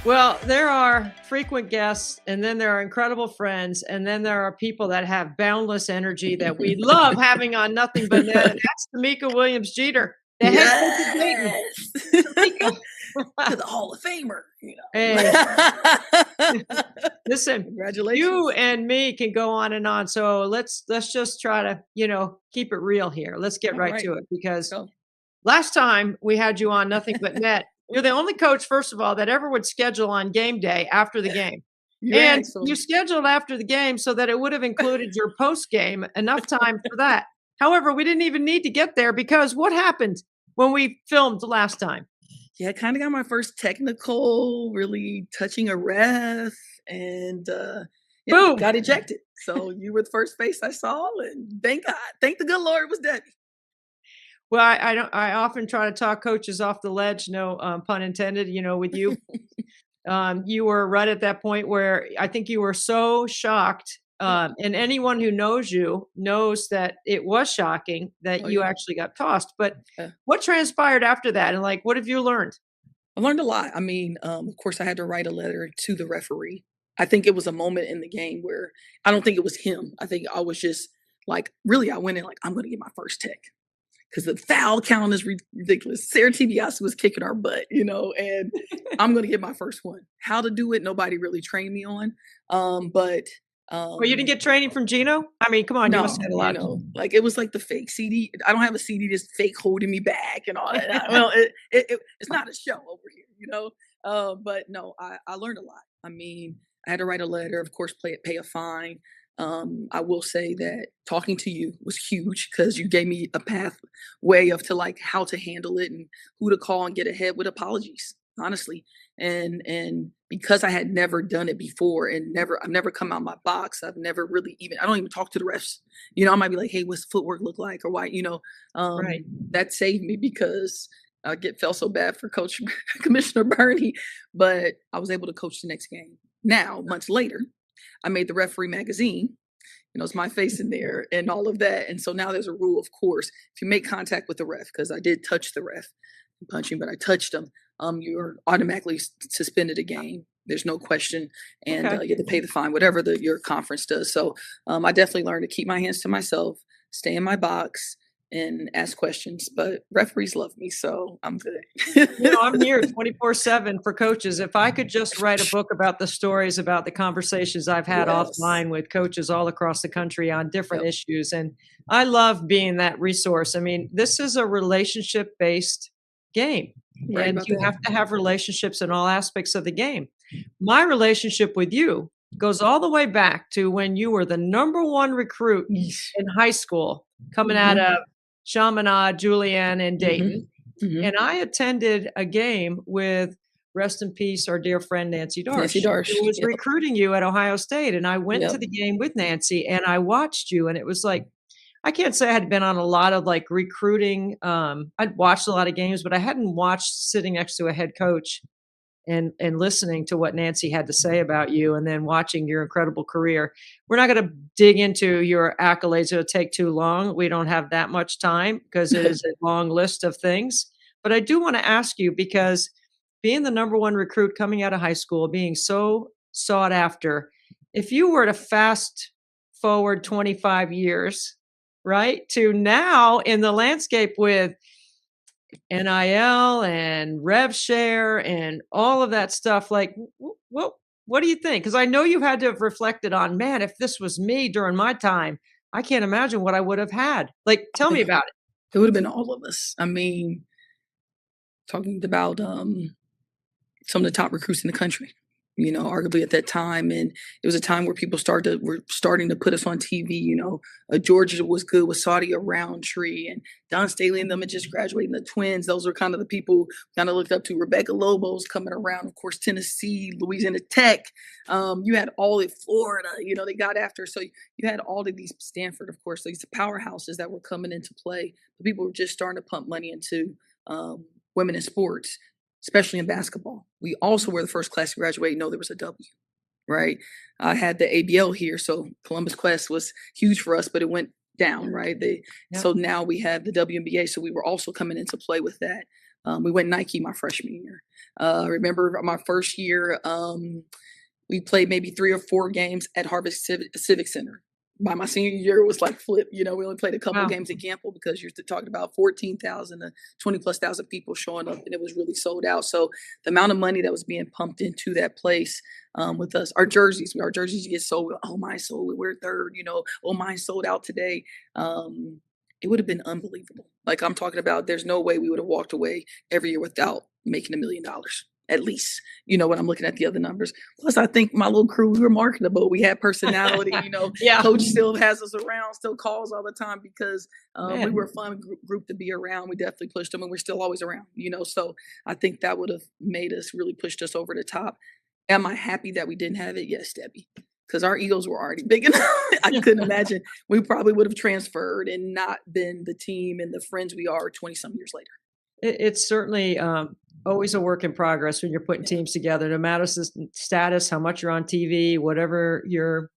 Well, there are frequent guests, and then there are incredible friends, and then there are people that have boundless energy that we love having on Nothing But Net, and that's Tamika Williams Jeter, the head coach of Dayton. Yes. Tamika. To the Hall of Famer, Hey, listen, Congratulations. you and me can go on and on. So let's just try to, keep it real here. Let's get right to it because Go. last time we had you on Nothing But Net, you're the only coach, first of all, that ever would schedule on game day after the game. And you scheduled after the game so that it would have included your post game, enough time for that. However, we didn't even need to get there because what happened when we filmed last time? Yeah, I kind of got my first technical, really touching a ref, and Boom. got ejected. So you were the first face I saw, and thank God, thank the good Lord, it was Debbie. Well, I often try to talk coaches off the ledge, no pun intended, with you. You were right at that point where I think you were so shocked. And anyone who knows you knows that it was shocking that you actually got tossed. But what transpired after that? And what have you learned? I learned a lot. I mean, of course, I had to write a letter to the referee. I think it was a moment in the game where I don't think it was him. I think I was just really, I went in I'm going to get my first tech. Because the foul count is ridiculous. Sarah TBS was kicking our butt, and I'm going to get my first one. How to do it, nobody really trained me on. Well, you didn't get training from Gino? I mean, come on, you must have had a lot. It was the fake CD. I don't have a CD just fake holding me back and all that. Well, it's not a show over here, But no, I learned a lot. I mean, I had to write a letter, of course, pay a fine. I will say that talking to you was huge because you gave me a pathway of how to handle it and who to call and get ahead with apologies, honestly. And because I had never done it before and I've never come out of my box. I've never really I don't even talk to the refs. I might be like, hey, what's footwork look like or why, Right. That saved me because I felt so bad for Coach Commissioner Bernie, but I was able to coach the next game. Now, months later, I made the referee magazine, it's my face in there and all of that. And so now there's a rule, of course, if you make contact with the ref, because I did touch the ref, punching, but I touched him, you're automatically suspended a game. There's no question. And you have to pay the fine, whatever your conference does. So I definitely learned to keep my hands to myself, stay in my box, and ask questions, but referees love me, so I'm good. I'm here 24/7 for coaches. If I could just write a book about the stories about the conversations I've had offline with coaches all across the country on different issues, and I love being that resource. I mean, this is a relationship-based game, and you have to have relationships in all aspects of the game. My relationship with you goes all the way back to when you were the number one recruit in high school, coming out of Chaminade, Julian, and Dayton. And I attended a game with, rest in peace, our dear friend Nancy Darsh, who was recruiting you at Ohio State. And I went to the game with Nancy and I watched you. And it was I can't say I had been on a lot of recruiting. I'd watched a lot of games, but I hadn't watched sitting next to a head coach and listening to what Nancy had to say about you and then watching your incredible career. We're not going to dig into your accolades. It'll take too long. We don't have that much time because it is a long list of things. But I do want to ask you, because being the number one recruit coming out of high school, being so sought after, if you were to fast forward 25 years, right, to now in the landscape with NIL and rev share and all of that stuff, what do you think? Because I know you had to have reflected on, man, if this was me during my time, I can't imagine what I would have had. Tell me about it. It would have been all of us. I mean, talking about some of the top recruits in the country, arguably at that time. And it was a time where people were starting to put us on TV. Georgia was good with Saudi Roundtree and Don Staley and them had just graduated. The twins, those were kind of the people kind of looked up to. Rebecca Lobo's coming around, of course, Tennessee, Louisiana Tech. You had all of Florida, they got after. So you had all of these, Stanford, of course, these powerhouses that were coming into play. But people were just starting to pump money into women in sports, especially in basketball. We also were the first class to graduate. No, there was a W, right? I had the ABL here, so Columbus Quest was huge for us, but it went down, right? So now we have the WNBA, so we were also coming into play with that. We went Nike my freshman year. I remember my first year, we played maybe 3 or 4 games at Harvest Civic Center. By my senior year, it was like flip. We only played a couple Wow. games at Gamble because you're talking about 14,000 to 20+ thousand people showing up, and it was really sold out. So the amount of money that was being pumped into that place with us, our jerseys get sold. Oh, mine sold. We're third. Oh, mine sold out today. It would have been unbelievable. Like I'm talking about, there's no way we would have walked away every year without making $1 million. At least, when I'm looking at the other numbers. Plus, I think my little crew, we were marketable. We had personality, Yeah. Coach still has us around, still calls all the time because we Man. were a fun group to be around. We definitely pushed them and we're still always around, So I think that would have made us really pushed us over the top. Am I happy that we didn't have it? Yes, Debbie. Because our egos were already big enough. I couldn't imagine. We probably would have transferred and not been the team and the friends we are 20 some years later. It's certainly always a work in progress when you're putting teams together, no matter status, how much you're on TV, whatever your,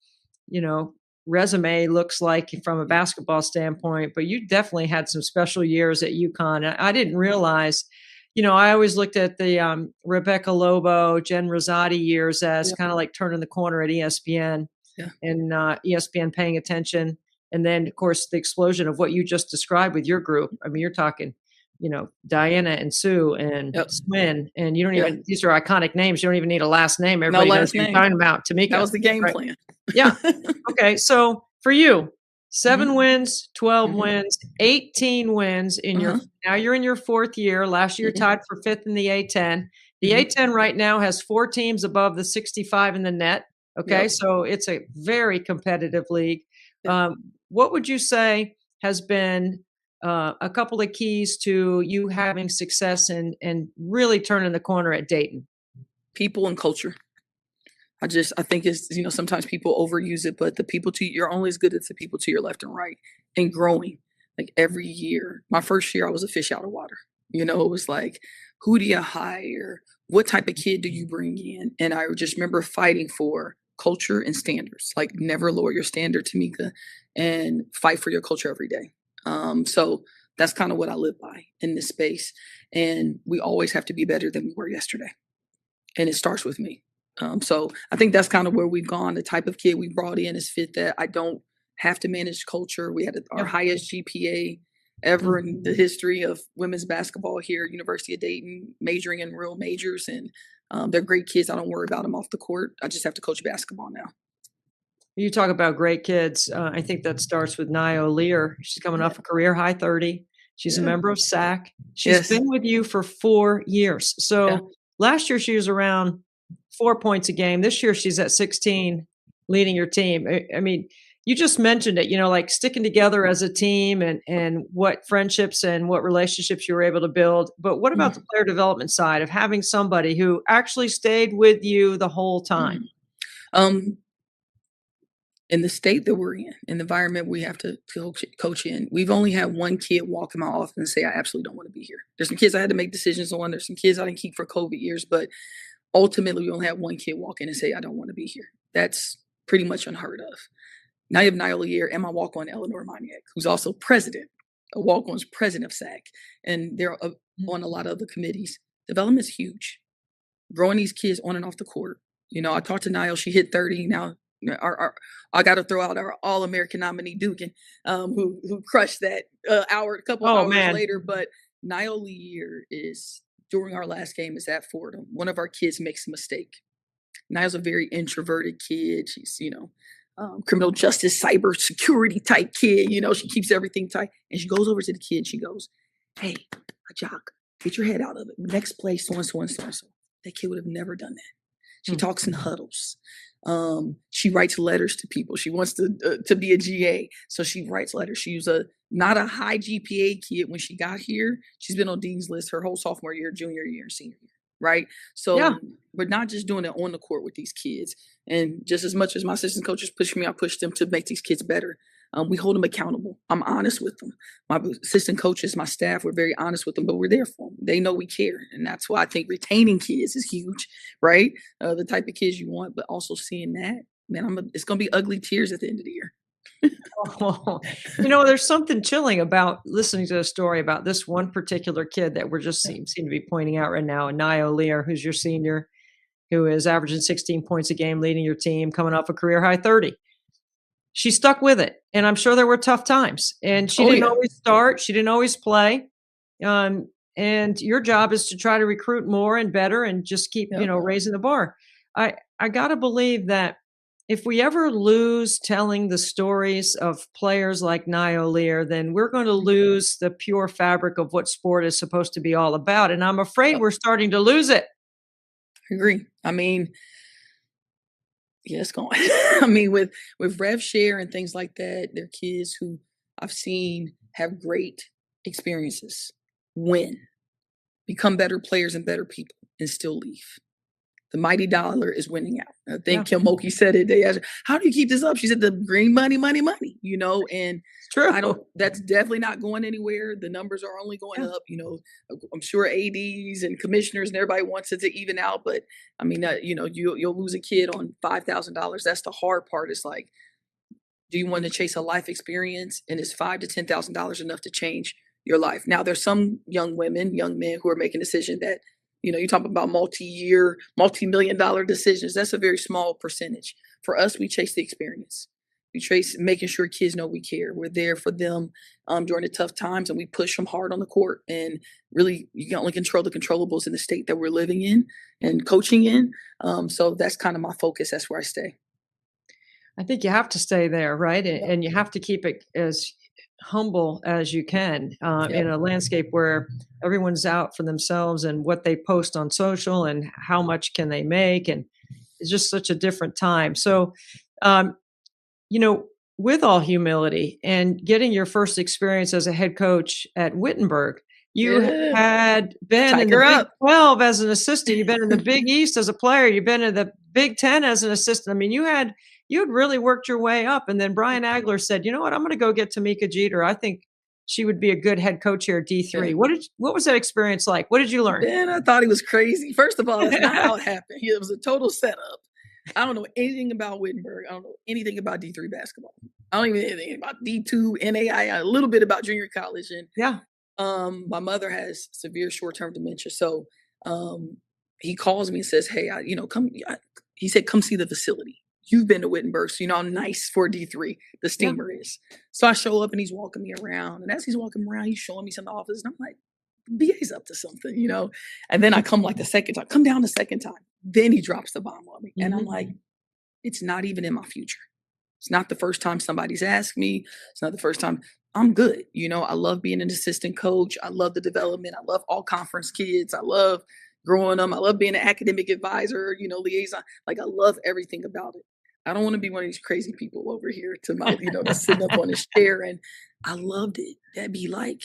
resume looks like from a basketball standpoint. But you definitely had some special years at UConn. I didn't realize, I always looked at the Rebecca Lobo, Jen Rosati years as kind of like turning the corner at ESPN and ESPN paying attention. And then, of course, the explosion of what you just described with your group. I mean, you're talking Diana and Sue and Swin, and you don't even, these are iconic names. You don't even need a last name. Everybody knows what you're talking about. Tamika. That was the game plan. Yeah. Okay. So for you, 7 wins, 12 wins, 18 wins in now you're in your 4th year. Last year, tied for 5th in the A10. The A10 right now has 4 teams above the 65 in the net. Okay. So it's a very competitive league. What would you say has been a couple of keys to you having success and really turning the corner at Dayton? People and culture. I think it's, sometimes people overuse it, but the people you're only as good as the people to your left and right, and growing like every year. My first year, I was a fish out of water. It was like, who do you hire? What type of kid do you bring in? And I just remember fighting for culture and standards, like never lower your standard, Tamika, and fight for your culture every day. So that's kind of what I live by in this space. And we always have to be better than we were yesterday. And it starts with me. So I think that's kind of where we've gone. The type of kid we brought in is fit that I don't have to manage culture. We had our highest GPA ever in the history of women's basketball here at University of Dayton, majoring in real majors. And they're great kids. I don't worry about them off the court. I just have to coach basketball now. You talk about great kids. I think that starts with Nio Lear. She's coming off a career high 30. She's a member of SAC. She's been with you for 4 years. So last year she was around 4 points a game. This year she's at 16, leading your team. I mean, you just mentioned it, like sticking together as a team and what friendships and what relationships you were able to build. But what about the player development side of having somebody who actually stayed with you the whole time? In the state that we're in the environment we have to coach in, we've only had one kid walk in my office and say, I absolutely don't want to be here. There's some kids I had to make decisions on. There's some kids I didn't keep for COVID years, but ultimately we only had one kid walk in and say, I don't want to be here. That's pretty much unheard of. Now you have Niola Year and my walk-on Eleanor Maniac, who's also president. A walk-on's president of SAC, and they're on a lot of other committees. Development's huge. Growing these kids on and off the court. I talked to Niall. She hit 30 now. I got to throw out our All-American nominee Dugan, who crushed that a couple hours later. But Niall Year is, during our last game, is at Fordham. One of our kids makes a mistake. Niall's a very introverted kid. She's, criminal justice, cyber security type kid. She keeps everything tight. And she goes over to the kid. She goes, hey, Jock, get your head out of it. Next play, so-and-so and so-and-so. That kid would have never done that. She talks in huddles. She writes letters to people. She wants to be a GA. So she writes letters. She was not a high GPA kid when she got here. She's been on Dean's List her whole sophomore year, junior year, and senior year. Right. So we're not just doing it on the court with these kids. And just as much as my assistant coaches push me, I push them to make these kids better. We hold them accountable. I'm honest with them. My assistant coaches, my staff, we're very honest with them, but we're there for them. They know we care. And that's why I think retaining kids is huge, right? The type of kids you want, but also seeing that, man, it's going to be ugly tears at the end of the year. Oh, there's something chilling about listening to a story about this one particular kid that we're just Yeah. seem to be pointing out right now, Nio Lear, who's your senior, who is averaging 16 points a game, leading your team, coming off a career high 30. She stuck with it, and I'm sure there were tough times, and she Oh didn't yeah. always start, she didn't always play, and your job is to try to recruit more and better and just keep, Yep. raising the bar. I gotta believe that if we ever lose telling the stories of players like Nio Lear, then we're gonna lose the pure fabric of what sport is supposed to be all about, and I'm afraid Yep. we're starting to lose it. I agree. I mean, yeah, it's going. I mean, with rev share and things like that, they're kids who I've seen have great experiences, win, become better players and better people, and still leave. The mighty dollar is winning out. I Yeah, think Kim Mulkey said it. They asked her, "How do you keep this up?" She said, "The green money, money, money." And it's true. I don't. That's definitely not going anywhere. The numbers are only going Yeah. up. I'm sure ads and commissioners and everybody wants it to even out, but I mean, you'll lose a kid on $5,000. That's the hard part. It's like, do you want to chase a life experience, and is $5,000 to $10,000 enough to change your life? Now, there's some young women, young men who are making a decision that, you talk about multi-year, multi-million-dollar decisions. That's a very small percentage. For us, we chase the experience. We chase making sure kids know we care. We're there for them during the tough times, and we push them hard on the court. And really, you can only control the controllables in the state that we're living in and coaching in. So that's kind of my focus. That's where I stay. I think you have to stay there, right? And, Yep. and you have to keep it as humble as you can in Yep. a landscape where everyone's out for themselves and what they post on social and how much can they make. And it's just such a different time. So, um, you know, with all humility and getting your first experience as a head coach at Wittenberg, you Yeah. had been in the Tiger Big up. 12 as an assistant. You've been in the Big East as a player. You've been in the Big 10 as an assistant. I mean, you had really worked your way up. And then Brian Agler said, "You know what? I'm going to go get Tamika Jeter. I think she would be a good head coach here at Yeah. D3." What was that experience like? What did you learn? Man, I thought he was crazy. First of all, that's not how it happened. It was a total setup. I don't know anything about Wittenberg. I don't know anything about D3 basketball. I don't even know anything about D2, NAI, a little bit about junior college. And Yeah. my mother has severe short-term dementia. So he calls me and says, "Hey, come." He said, "Come see the facility. You've been to Wittenberg, so you know how nice for D3 the Yeah. steamer is." So I show up and he's walking me around. And as he's walking around, he's showing me some of the office. And I'm like, BA's up to something. And then I come like the second time, come down the second time. Then he drops the bomb on me. And I'm like, it's not even in my future. It's not the first time somebody's asked me. It's not the first time. I'm good. I love being an assistant coach. I love the development. I love all conference kids. I love growing them. I love being an academic advisor, liaison. Like, I love everything about it. I don't want to be one of these crazy people over here that's sitting up on his chair. And I loved it. That'd be like,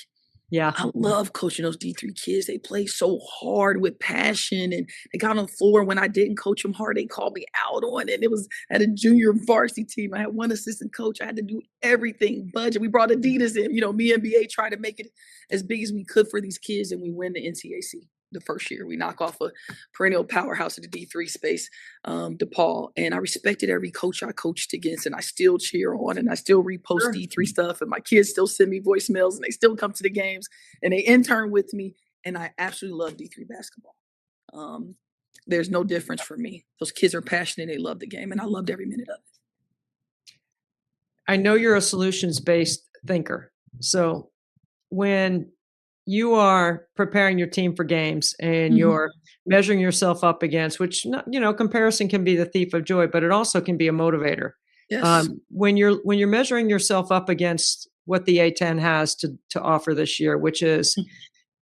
Yeah. I love coaching those D3 kids. They play so hard with passion, and they got on the floor. When I didn't coach them hard, they called me out on it. It was at a junior varsity team. I had one assistant coach. I had to do everything. Budget. We brought Adidas in. Me and BA tried to make it as big as we could for these kids, and we win the NCAC the first year. We knock off a perennial powerhouse in the D3 space, DePaul. And I respected every coach I coached against, and I still cheer on, and I still repost Sure. D3 stuff, and my kids still send me voicemails, and they still come to the games, and they intern with me, and I absolutely love D3 basketball. There's no difference for me. Those kids are passionate. They love the game, and I loved every minute of it. I know you're a solutions-based thinker. So when you are preparing your team for games and you're measuring yourself up against, which, comparison can be the thief of joy, but it also can be a motivator. Yes. When you're measuring yourself up against what the A10 has to offer this year, which is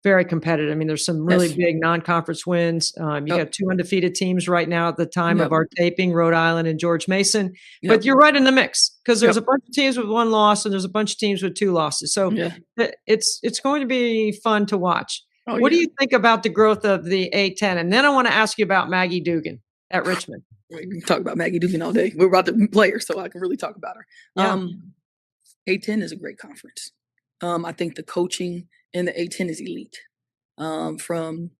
very competitive. I mean, there's some really Yes. big non-conference wins. You Yep. got two undefeated teams right now at the time of Yep. our taping, Rhode Island and George Mason. Yep. But you're right in the mix because there's Yep. a bunch of teams with one loss and there's a bunch of teams with two losses. So Yeah. it's going to be fun to watch. Oh, What do yeah. you think about the growth of the A10? And then I want to ask you about Maggie Dugan at Richmond. We can talk about Maggie Dugan all day. We're about to play her, so I can really talk about her. Yeah. A10 is a great conference. I think the coaching in the A10 is elite. From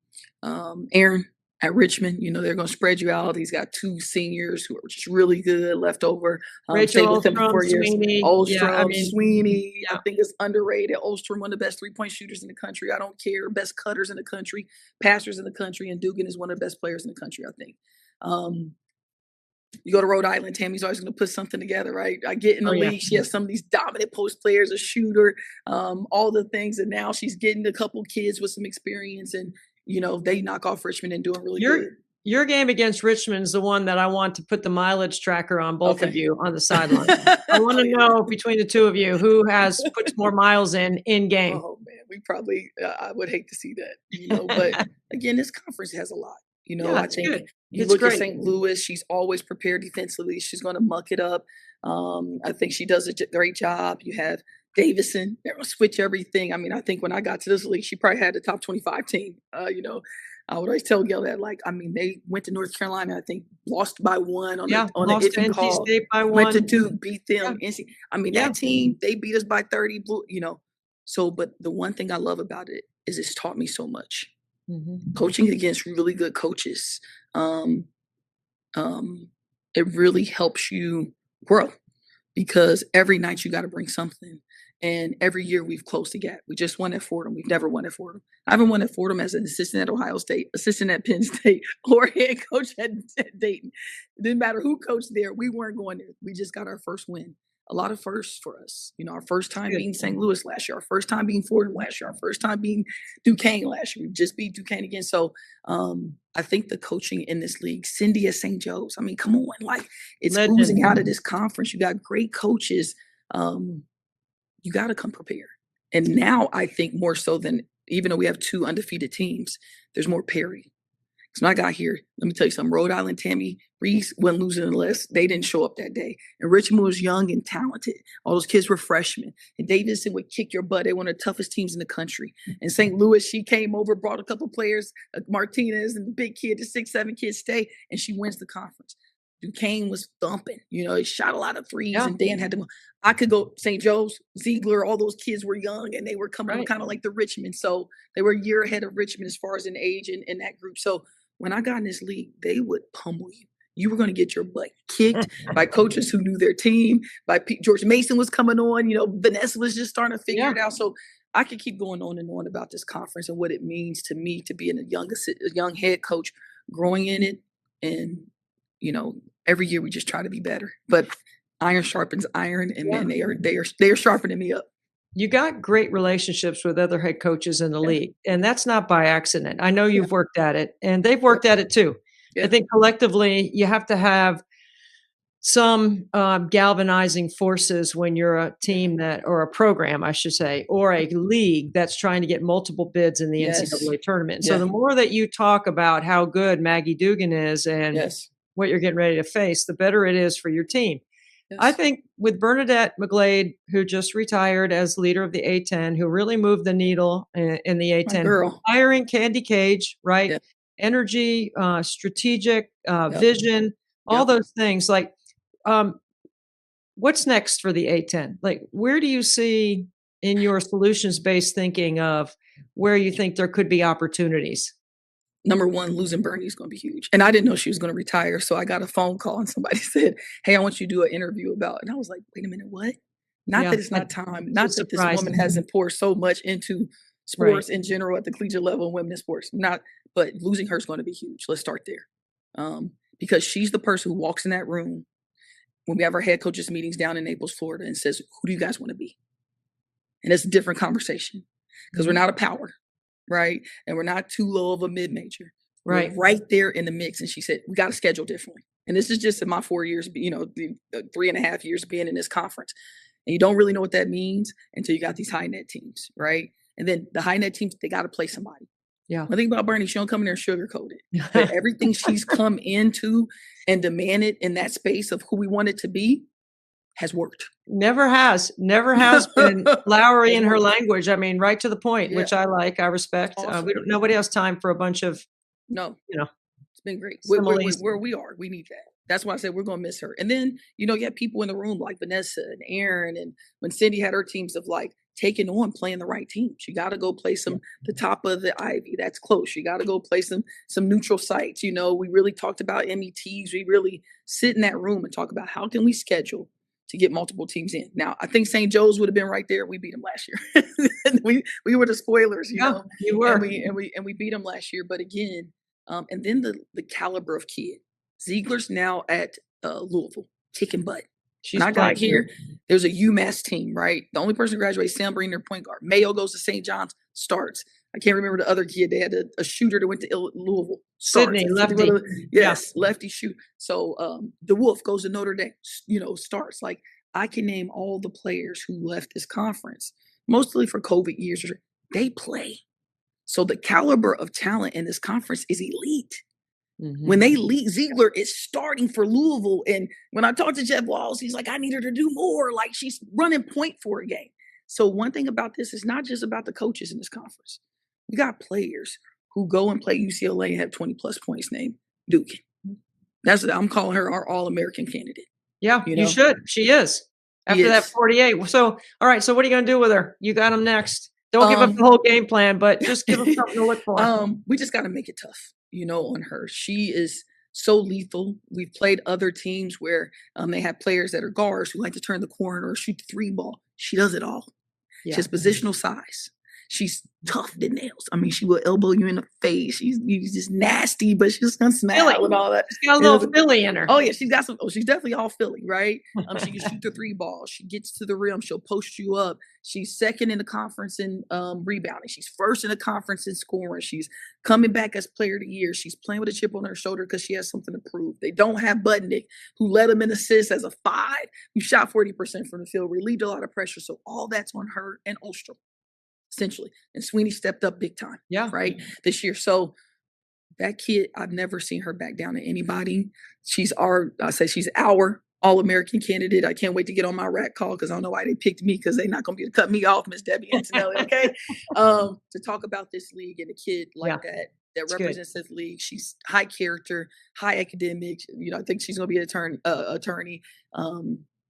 Aaron at Richmond. You know, they're going to spread you out. He's got 2 seniors who are just really good left over. Stayed Rachel with him for Ostrom, 4 years. Sweeney. Yeah, I Ostrom, mean, Sweeney, I yeah. think it's underrated. Ostrom, one of the best 3-point shooters in the country. I don't care. Best cutters in the country, passers in the country. And Dugan is one of the best players in the country, I think. You go to Rhode Island, Tammy's always going to put something together, right? I get in the league. She has some of these dominant post players, a shooter, all the things. And now she's getting a couple kids with some experience. And, you know, they knock off Richmond and doing really good. Your game against Richmond is the one that I want to put the mileage tracker on both of you on the sideline. I want to know between the two of you who puts more miles in game. Oh, man, we probably, I would hate to see that, you know, but again, this conference has a lot. You know, I think you look at St. Louis, she's always prepared defensively. She's going to muck it up. I think she does a great job. You have Davison, they're going to switch everything. I mean, I think when I got to this league, she probably had the top 25 team. You know, I would always tell Gail that, like, I mean, they went to North Carolina, I think, lost by 1 on the NC call. State by 1. Went to Duke, beat them. Yeah. I mean, that team, they beat us by 30, you know. So, but the one thing I love about it is it's taught me so much. Mm-hmm. Coaching against really good coaches, it really helps you grow because every night you got to bring something. And every year we've closed the gap. We just won at Fordham. We've never won at Fordham. I haven't won at Fordham as an assistant at Ohio State, assistant at Penn State, or head coach at Dayton. It didn't matter who coached there. We weren't going there. We just got our first win. A lot of firsts for us. You know, our first time beating St. Louis last year, our first time beating Fordham last year, our first time beating Duquesne last year. We just beat Duquesne again. So I think the coaching in this league, Cindy at St. Joe's, I mean, come on, like it's oozing out of this conference. You got great coaches. You got to come prepared. And now I think more so than, even though we have 2 undefeated teams, there's more parity. Because when I got here, let me tell you something, Rhode Island, Tammy Reese wasn't losing the list. They didn't show up that day. And Richmond was young and talented. All those kids were freshmen. And Davidson would kick your butt. They were one of the toughest teams in the country. And St. Louis, she came over, brought a couple players, Martinez and the big kid, the 6'7" kid stay, and she wins the conference. Duquesne was thumping. You know, he shot a lot of threes, and Dan had to go. I could go St. Joe's, Ziegler, all those kids were young, and they were coming kind of like the Richmond. So they were a year ahead of Richmond as far as in age in that group. So when I got in this league, they would pummel you. You were going to get your butt kicked by coaches who knew their team, by George Mason was coming on. You know, Vanessa was just starting to figure it out. So I could keep going on and on about this conference and what it means to me to be a young head coach, growing in it. And, you know, every year we just try to be better. But iron sharpens iron, and man, they are sharpening me up. You got great relationships with other head coaches in the league, and that's not by accident. I know you've worked at it, and they've worked at it too. I think collectively you have to have some galvanizing forces when you're a team or a program, I should say, or a league that's trying to get multiple bids in the NCAA tournament. So the more that you talk about how good Maggie Dugan is and what you're getting ready to face, the better it is for your team. I think with Bernadette McGlade, who just retired as leader of the A10, who really moved the needle in the A10, hiring Candy Cage, right? Yeah. Energy, strategic, vision, all those things. Like, what's next for the A10? Like, where do you see in your solutions-based thinking of where you think there could be opportunities? Number one, losing Bernie is going to be huge. And I didn't know she was going to retire. So I got a phone call and somebody said, hey, I want you to do an interview about it. And I was like, wait a minute, what? Not that it's not time. Not that this woman hasn't poured so much into sports in general at the collegiate level and women's sports. But losing her is going to be huge. Let's start there. Because she's the person who walks in that room when we have our head coaches meetings down in Naples, Florida, and says, who do you guys want to be? And it's a different conversation because we're not a power. Right. And we're not too low of a mid-major. Right. We're right there in the mix. And she said, we got to schedule differently. And this is just in my 4 years, you know, 3.5 years being in this conference. And you don't really know what that means until you got these high net teams. Right. And then the high net teams, they got to play somebody. Yeah. One thing about Bernie, she don't come in there and sugarcoat it. But everything she's come into and demanded in that space of who we want it to be has worked. Never has been Lowry in her language. I mean, right to the point, which I like, I respect. Awesome. Nobody has time for a bunch of, it's been great. Where we are, we need that. That's why I said we're going to miss her. And then, you have people in the room like Vanessa and Aaron. And when Cindy had her teams of like taking on playing the right teams. You got to go play the top of the Ivy. That's close. You got to go play some neutral sites. We really talked about METs. We really sit in that room and talk about how can we schedule to get multiple teams in. Now, I think St. Joe's would have been right there. We beat them last year. we were the spoilers, you know. You were. And we beat them last year. But again, and then the caliber of kid. Ziegler's now at Louisville, kicking butt. When I got here, there was a UMass team, right? The only person who graduated, Sam Breen, their point guard. Mayo goes to St. John's, starts. I can't remember the other kid. They had a shooter that went to Louisville. Sydney, lefty. Yes, lefty shoot. So DeWolf goes to Notre Dame, starts. Like, I can name all the players who left this conference, mostly for COVID years. They play. So the caliber of talent in this conference is elite. Mm-hmm. When they leave, Ziegler is starting for Louisville. And when I talked to Jeff Walls, he's like, I need her to do more. Like, she's running point for a game. So one thing about this is not just about the coaches in this conference. We got players who go and play UCLA and have 20 plus points named Duke. I'm calling her our All-American candidate. Yeah, you should. She is. After that 48. So, all right. So what are you going to do with her? You got them next. Don't give up the whole game plan, but just give them something to look for. We just got to make it tough, on her. She is so lethal. We've played other teams where they have players that are guards who like to turn the corner or shoot the 3-ball. She does it all. Yeah. She has positional size. She's tough to nails. I mean, she will elbow you in the face. She's just nasty, but she's gonna smile and all that. She's got a little Philly in her. Oh yeah, she's got some. Oh, she's definitely all Philly, right? She can shoot the 3-ball. She gets to the rim. She'll post you up. She's second in the conference in rebounding. She's first in the conference in scoring. She's coming back as player of the year. She's playing with a chip on her shoulder because she has something to prove. They don't have Budnick, who led them in assists as a 5, who shot 40% from the field, relieved a lot of pressure. So all that's on her and Ostrom, essentially. And Sweeney stepped up big time, right, this year. So that kid, I've never seen her back down to anybody. She's our All-American candidate. I can't wait to get on my rat call because I don't know why they picked me, because they're not going to be able to cut me off, Miss Debbie Antonelli, okay? To talk about this league and a kid like that represents this league. She's high character, high academics. I think she's going to be an attorney.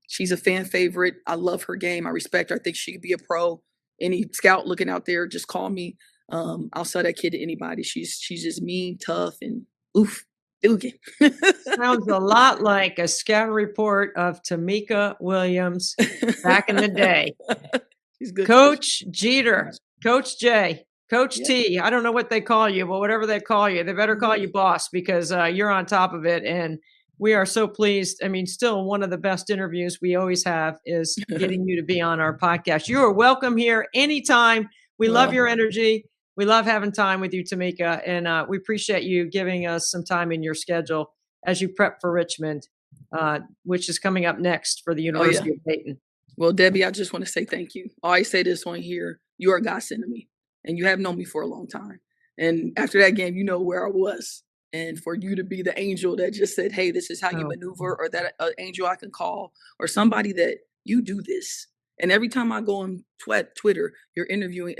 She's a fan favorite. I love her game. I respect her. I think she could be a pro. Any scout looking out there, just call me. I'll sell that kid to anybody. She's just mean, tough, and oof. Sounds a lot like a scout report of Tamika Williams back in the day. She's good. Coach Jeter, Coach J, Coach T. I don't know what they call you, but whatever they call you, they better call you boss, because you're on top of it. And we are so pleased. I mean, still one of the best interviews we always have is getting you to be on our podcast. You are welcome here anytime. We love your energy. We love having time with you, Tamika, and we appreciate you giving us some time in your schedule as you prep for Richmond, which is coming up next for the University of Dayton. Well, Debbie, I just want to say thank you. I always say this on here. You are a godsend to me, and you have known me for a long time. And after that game, you know where I was. And for you to be the angel that just said, hey, this is how you maneuver, or that angel I can call, or somebody that you do this. And every time I go on Twitter, you're interviewing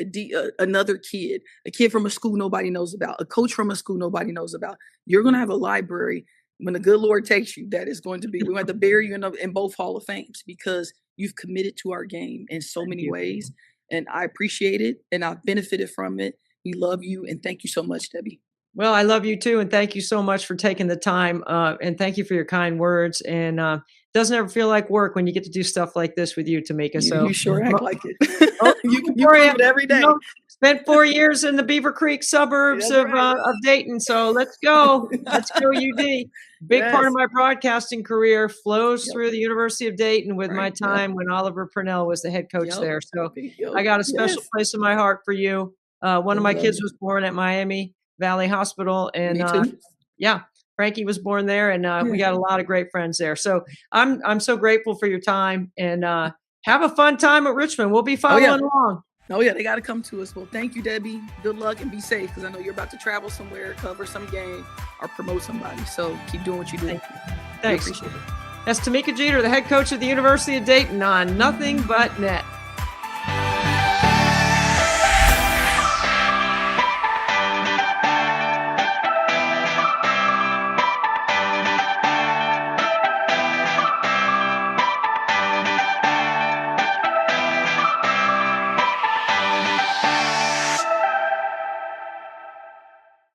another kid, a kid from a school nobody knows about, a coach from a school nobody knows about. You're going to have a library when the good Lord takes you that is going to be, we want to bury you in both Hall of Fames, because you've committed to our game in so many ways. And I appreciate it, and I've benefited from it. We love you, and thank you so much, Debbie. Well, I love you too, and thank you so much for taking the time, and thank you for your kind words. And it doesn't ever feel like work when you get to do stuff like this with you, Tamika. You sure act like it. You prove it every day. Spent 4 years in the Beaver Creek suburbs of Dayton, so let's go. Let's go, UD. Big part of my broadcasting career flows through the University of Dayton with my time when Oliver Purnell was the head coach there. So I got a special place in my heart for you. One of my kids was born at Miami Valley Hospital, and Frankie was born there, and we got a lot of great friends there. So I'm so grateful for your time, and have a fun time at Richmond. We'll be following along. Oh yeah, they got to come to us. Well, thank you, Debbie. Good luck, and be safe, because I know you're about to travel somewhere, cover some game, or promote somebody. So keep doing what you do. Thanks. We appreciate it. That's Tamika Jeter, the head coach of the University of Dayton, on Nothing But Net.